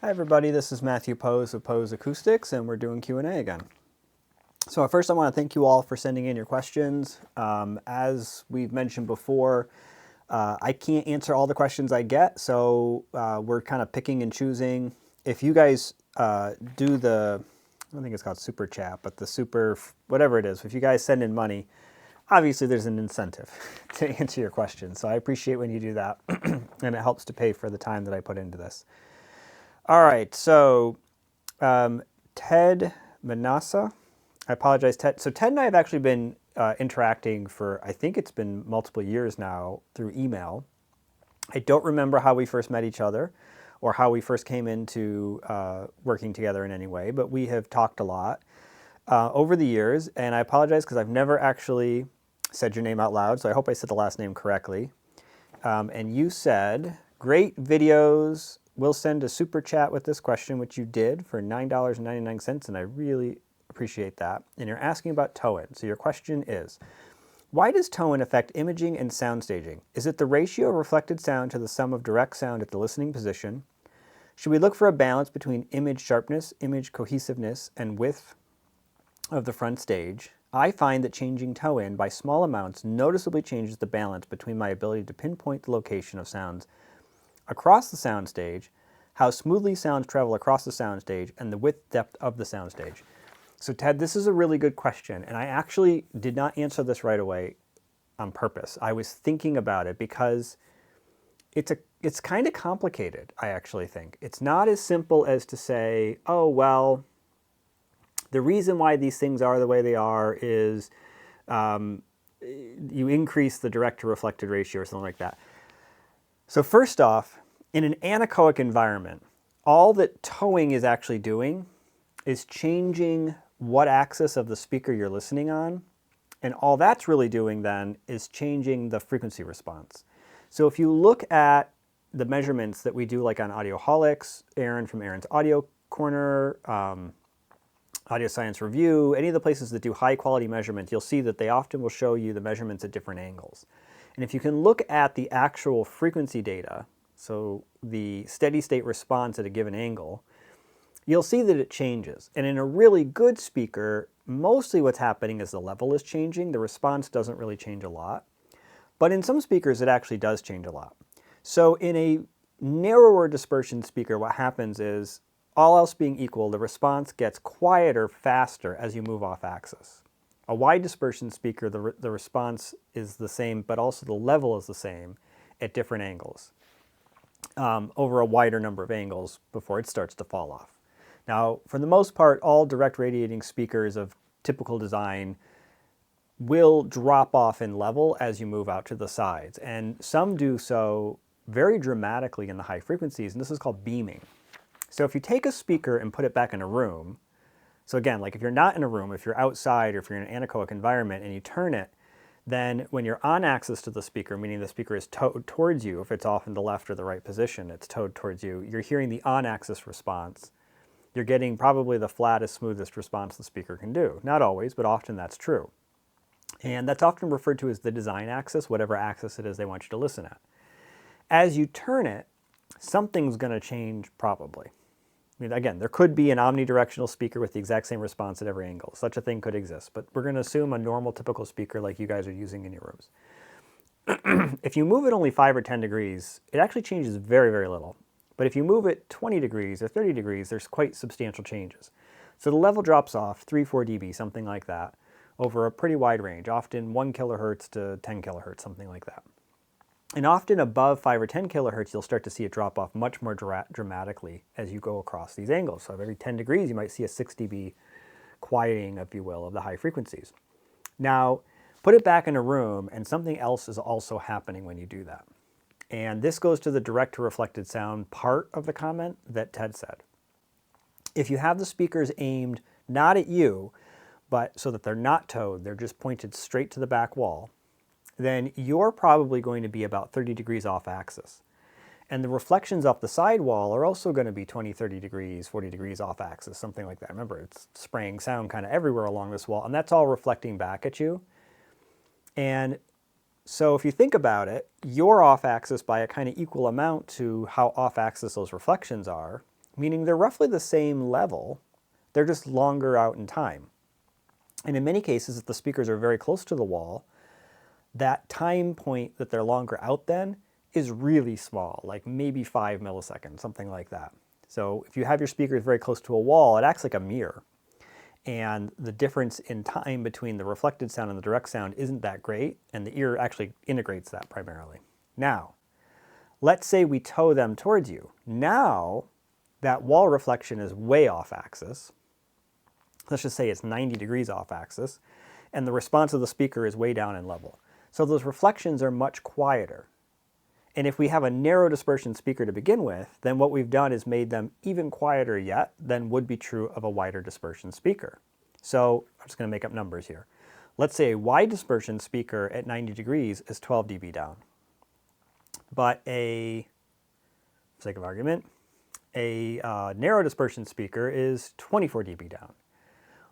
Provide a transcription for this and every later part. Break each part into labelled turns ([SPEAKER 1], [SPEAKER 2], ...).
[SPEAKER 1] Hi everybody, this is Matthew Poes of Poes Acoustics, and we're doing Q&A again. So first I want to thank you all for sending in your questions. As we've mentioned before, I can't answer all the questions I get, so we're kind of picking and choosing. If you guys do the, I think it's called super chat, but the super, whatever it is, if you guys send in money, obviously there's an incentive to answer your questions. So I appreciate when you do that, and it helps to pay for the time that I put into this. All right, so Ted Manassa, I apologize, Ted. So Ted and I have actually been interacting for, I think it's been multiple years now through email. I don't remember how we first met each other or how we first came into working together in any way, but we have talked a lot over the years, and I apologize because I've never actually said your name out loud, so I hope I said the last name correctly. And you said, great videos. We'll send a super chat with this question, which you did for $9.99, and I really appreciate that. And you're asking about ToeIn. So your question is, why does ToeIn affect imaging and sound staging? Is it the ratio of reflected sound to the sum of direct sound at the listening position? Should we look for a balance between image sharpness, image cohesiveness, and width of the front stage? I find that changing ToeIn by small amounts noticeably changes the balance between my ability to pinpoint the location of sounds across the soundstage, how smoothly sounds travel across the soundstage, and the width depth of the soundstage. So Ted, this is a really good question, and I actually did not answer this right away on purpose. I was thinking about it because it's kind of complicated, I actually think. It's not as simple as to say, oh, well, the reason why these things are the way they are is you increase the direct to reflected ratio or something like that. So first off, in an anechoic environment, all that towing is actually doing is changing what axis of the speaker you're listening on, and all that's really doing then is changing the frequency response. So if you look at the measurements that we do like on Audioholics, Aaron from Aaron's Audio Corner, Audio Science Review, any of the places that do high quality measurements, you'll see that they often will show you the measurements at different angles. And if you can look at the actual frequency data, so the steady state response at a given angle, you'll see that it changes. And in a really good speaker, mostly what's happening is the level is changing. The response doesn't really change a lot. But in some speakers, it actually does change a lot. So in a narrower dispersion speaker, what happens is, all else being equal, the response gets quieter faster as you move off axis. A wide dispersion speaker, the response is the same, but also the level is the same at different angles, over a wider number of angles before it starts to fall off. Now, for the most part, all direct radiating speakers of typical design will drop off in level as you move out to the sides. And some do so very dramatically in the high frequencies, and this is called beaming. So if you take a speaker and put it back in a room, so again, like if you're not in a room, if you're outside or if you're in an anechoic environment and you turn it, then when you're on axis to the speaker, meaning the speaker is towed towards you, if it's off in the left or the right position, it's towed towards you, you're hearing the on-axis response. You're getting probably the flattest, smoothest response the speaker can do. Not always, but often that's true. And that's often referred to as the design axis, whatever axis it is they want you to listen at. As you turn it, something's going to change probably. I mean, again, there could be an omnidirectional speaker with the exact same response at every angle. Such a thing could exist, but we're going to assume a normal, typical speaker like you guys are using in your rooms. If you move it only 5 or 10 degrees, it actually changes very, very little. But if you move it 20 degrees or 30 degrees, there's quite substantial changes. So the level drops off 3-4 dB, something like that, over a pretty wide range, often 1 kilohertz to 10 kilohertz, something like that. And often above 5 or 10 kilohertz, you'll start to see it drop off much more dramatically as you go across these angles. So every 10 degrees, you might see a 6 dB quieting, if you will, of the high frequencies. Now, put it back in a room, and something else is also happening when you do that. And this goes to the direct to reflected sound part of the comment that Ted said. If you have the speakers aimed not at you, but so that they're not towed, they're just pointed straight to the back wall, then you're probably going to be about 30 degrees off axis. And the reflections off the sidewall are also going to be 20, 30 degrees, 40 degrees off axis, something like that. Remember, it's spraying sound kind of everywhere along this wall, and that's all reflecting back at you. And so if you think about it, you're off axis by a kind of equal amount to how off axis those reflections are. meaning they're roughly the same level, they're just longer out in time. And in many cases, if the speakers are very close to the wall, that time point that they're longer out then is really small, like maybe 5 milliseconds, something like that. So if you have your speakers very close to a wall, it acts like a mirror. And the difference in time between the reflected sound and the direct sound isn't that great, and the ear actually integrates that primarily. Now, let's say we toe them towards you. Now, that wall reflection is way off axis. Let's just say it's 90 degrees off axis, and the response of the speaker is way down in level. So those reflections are much quieter. And if we have a narrow dispersion speaker to begin with, then what we've done is made them even quieter yet than would be true of a wider dispersion speaker. So I'm just going to make up numbers here. Let's say a wide dispersion speaker at 90 degrees is 12 dB down. But for the sake of argument, a narrow dispersion speaker is 24 dB down.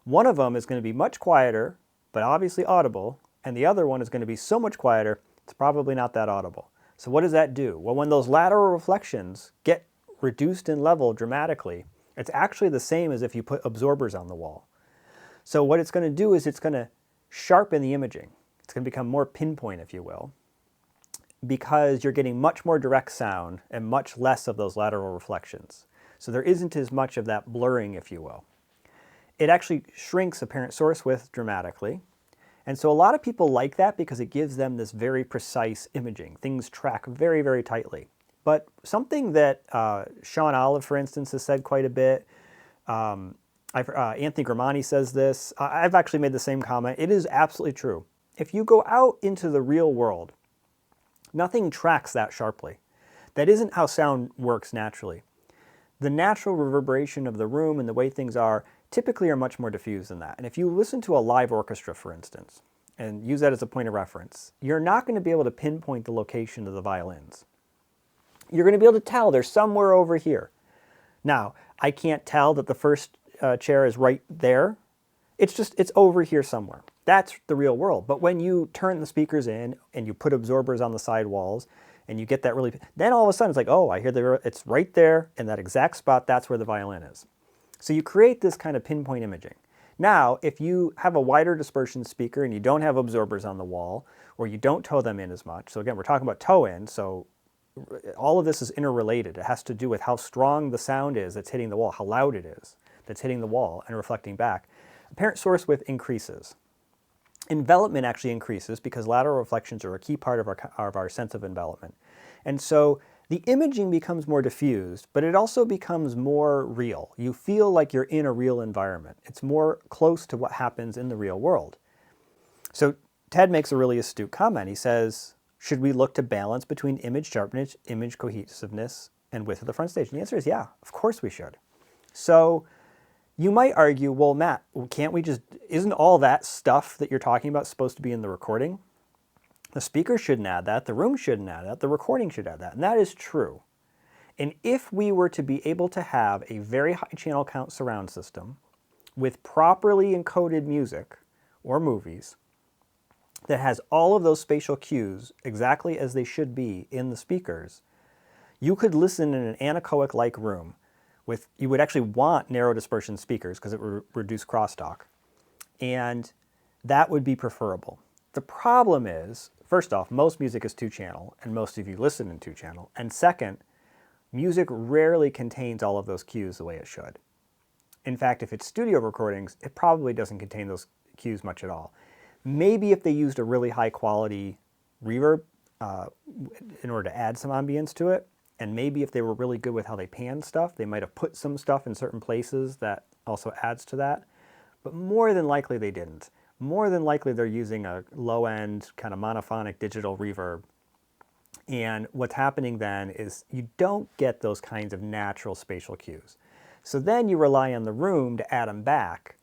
[SPEAKER 1] One of them is going to be much quieter, but obviously audible, and the other one is going to be so much quieter, it's probably not that audible. So what does that do? Well, when those lateral reflections get reduced in level dramatically, it's actually the same as if you put absorbers on the wall. So what it's going to do is it's going to sharpen the imaging. It's going to become more pinpoint, if you will, because you're getting much more direct sound and much less of those lateral reflections. So there isn't as much of that blurring, if you will. It actually shrinks apparent source width dramatically. And so a lot of people like that because it gives them this very precise imaging. Things track very, very tightly. But something that Sean Olive, for instance, has said quite a bit, Anthony Gramani says this, I've actually made the same comment. It is absolutely true. If you go out into the real world, nothing tracks that sharply. That isn't how sound works naturally. The natural reverberation of the room and the way things are typically are much more diffused than that. And if you listen to a live orchestra, for instance, and use that as a point of reference, you're not going to be able to pinpoint the location of the violins. You're going to be able to tell they're somewhere over here. Now, I can't tell that the first chair is right there. It's over here somewhere. That's the real world. But when you turn the speakers in and you put absorbers on the side walls and you get that really, then all of a sudden it's like, oh, I hear it's right there in that exact spot. That's where the violin is. So you create this kind of pinpoint imaging. Now, if you have a wider dispersion speaker and you don't have absorbers on the wall, or you don't toe them in as much, so again, we're talking about ToeIn, so all of this is interrelated. It has to do with how strong the sound is that's hitting the wall, how loud it is that's hitting the wall and reflecting back. Apparent source width increases. Envelopment actually increases because lateral reflections are a key part of our sense of envelopment. And so the imaging becomes more diffused, but it also becomes more real. You feel like you're in a real environment. It's more close to what happens in the real world. So Ted makes a really astute comment. He says, should we look to balance between image sharpness, image cohesiveness, and width of the front stage? And the answer is yeah, of course we should. So you might argue, well, Matt, isn't all that stuff that you're talking about supposed to be in the recording? The speaker shouldn't add that, the room shouldn't add that, the recording should add that, and that is true. And if we were to be able to have a very high channel count surround system with properly encoded music or movies that has all of those spatial cues exactly as they should be in the speakers, you could listen in an anechoic-like room you would actually want narrow dispersion speakers because it would reduce crosstalk, and that would be preferable. The problem is, first off, most music is 2-channel, and most of you listen in 2-channel. And second, music rarely contains all of those cues the way it should. In fact, if it's studio recordings, it probably doesn't contain those cues much at all. Maybe if they used a really high quality reverb in order to add some ambience to it, and maybe if they were really good with how they pan stuff, they might have put some stuff in certain places that also adds to that. But more than likely they didn't. More than likely they're using a low-end kind of monophonic digital reverb. And what's happening then is you don't get those kinds of natural spatial cues. So then you rely on the room to add them back,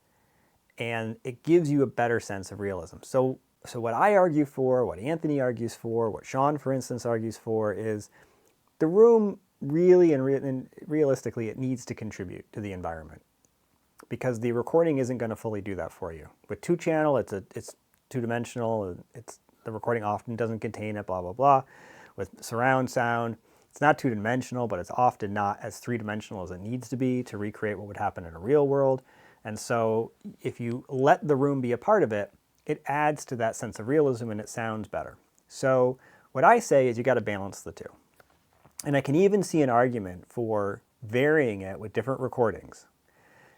[SPEAKER 1] and it gives you a better sense of realism. So what I argue for, what Anthony argues for, what Sean, for instance, argues for is the room really and realistically, it needs to contribute to the environment, because the recording isn't going to fully do that for you. With 2-channel, it's two-dimensional. The recording often doesn't contain it, blah, blah, blah. With surround sound, It's not two-dimensional, but it's often not as three-dimensional as it needs to be to recreate what would happen in a real world. And so if you let the room be a part of it, it adds to that sense of realism and it sounds better. So what I say is you got to balance the two. And I can even see an argument for varying it with different recordings.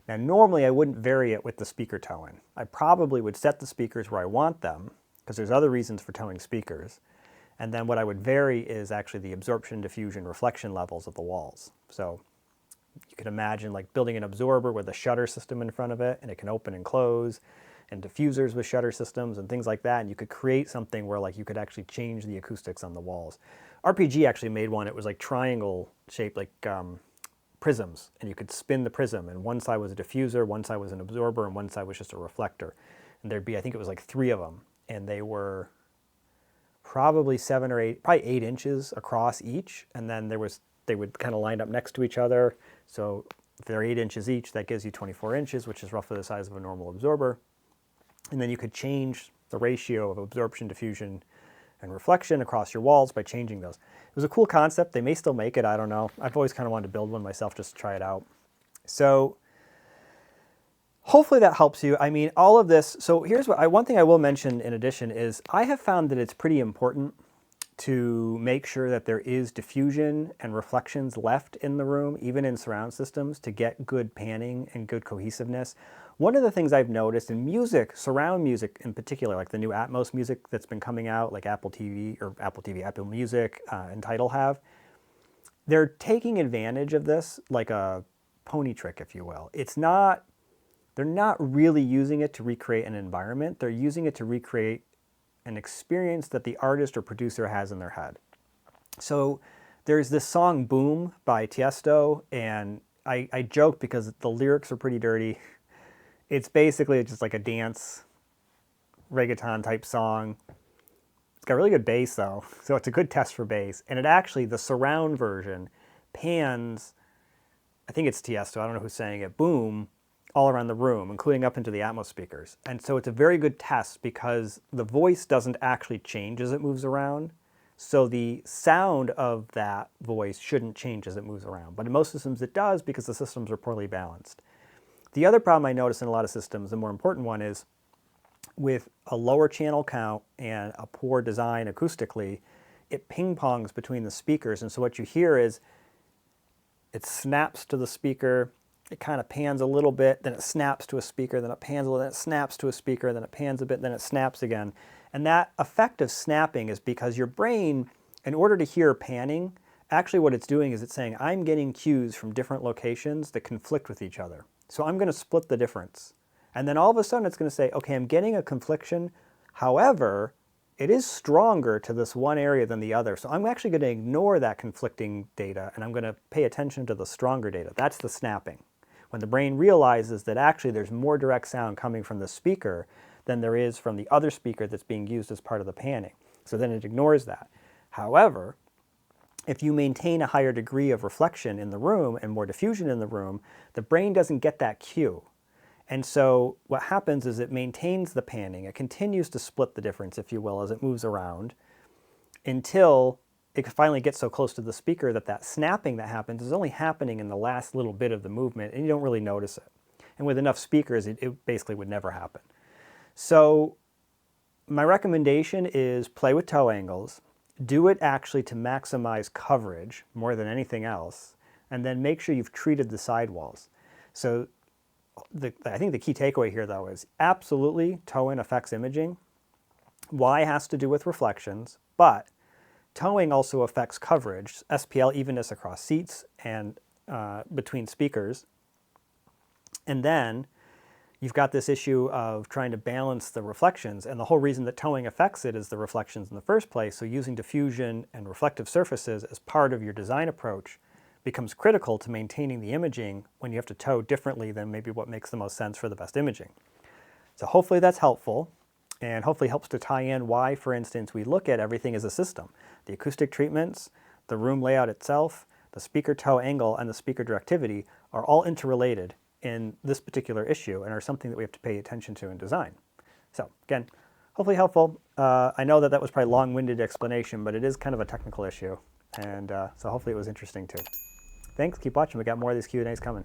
[SPEAKER 1] Now, normally I wouldn't vary it with the speaker ToeIn. I probably would set the speakers where I want them, because there's other reasons for toeing speakers. And then what I would vary is actually the absorption, diffusion, reflection levels of the walls. So you can imagine like building an absorber with a shutter system in front of it, and it can open and close, and diffusers with shutter systems and things like that. And you could create something where like you could actually change the acoustics on the walls. RPG actually made one. It was like triangle shaped, like prisms, and you could spin the prism, and one side was a diffuser, one side was an absorber, and one side was just a reflector. And there'd be, I think it was like 3 of them, and they were probably 7 or 8, probably 8 inches across each, and then they would kind of line up next to each other. So if they're 8 inches each, that gives you 24 inches, which is roughly the size of a normal absorber. And then you could change the ratio of absorption, diffusion, and reflection across your walls by changing those. It was a cool concept. They may still make it, I don't know. I've always kind of wanted to build one myself just to try it out. So hopefully that helps you. I mean, all of this, so here's one thing I will mention in addition is I have found that it's pretty important to make sure that there is diffusion and reflections left in the room, even in surround systems, to get good panning and good cohesiveness. One of the things I've noticed in music, surround music in particular, like the new Atmos music that's been coming out, like Apple Music, and Tidal have, they're taking advantage of this like a pony trick, if you will. They're not really using it to recreate an environment. They're using it to recreate an experience that the artist or producer has in their head. So there's this song Boom by Tiesto, and I joke because the lyrics are pretty dirty. It's basically just like a dance reggaeton type song. It's got really good bass though, so it's a good test for bass. And it actually, the surround version pans, I think it's Tiesto, I don't know who's saying it, Boom, all around the room, including up into the Atmos speakers. And so it's a very good test because the voice doesn't actually change as it moves around. So the sound of that voice shouldn't change as it moves around. But in most systems it does because the systems are poorly balanced. The other problem I notice in a lot of systems, the more important one, is with a lower channel count and a poor design acoustically, it ping-pongs between the speakers. And so what you hear is it snaps to the speaker, it kind of pans a little bit, then it snaps to a speaker, then it pans a little, then it snaps to a speaker, then it pans a bit, then it snaps again. And that effect of snapping is because your brain, in order to hear panning, actually what it's doing is it's saying, I'm getting cues from different locations that conflict with each other. So I'm going to split the difference. And then all of a sudden it's going to say, okay, I'm getting a confliction. However, it is stronger to this one area than the other. So I'm actually going to ignore that conflicting data and I'm going to pay attention to the stronger data. That's the snapping. When the brain realizes that actually there's more direct sound coming from the speaker than there is from the other speaker that's being used as part of the panning. So then it ignores that. However, if you maintain a higher degree of reflection in the room and more diffusion in the room, the brain doesn't get that cue. And so what happens is it maintains the panning. It continues to split the difference, if you will, as it moves around until it finally gets so close to the speaker that that snapping that happens is only happening in the last little bit of the movement and you don't really notice it. And with enough speakers, it basically would never happen. So my recommendation is play with toe angles. Do it actually to maximize coverage more than anything else, and then make sure you've treated the sidewalls. So I think the key takeaway here though is absolutely ToeIn affects imaging. Y has to do with reflections, but ToeIn also affects coverage, SPL evenness across seats and between speakers. And then you've got this issue of trying to balance the reflections, and the whole reason that ToeIn affects it is the reflections in the first place. So using diffusion and reflective surfaces as part of your design approach becomes critical to maintaining the imaging when you have to toe differently than maybe what makes the most sense for the best imaging. So hopefully that's helpful, and hopefully helps to tie in why, for instance, we look at everything as a system. The acoustic treatments, the room layout itself, the speaker toe angle, and the speaker directivity are all interrelated in this particular issue and are something that we have to pay attention to in design. So again, hopefully helpful. I know that was probably a long-winded explanation, but it is kind of a technical issue. And so hopefully it was interesting too. Thanks, keep watching. We got more of these Q&As coming.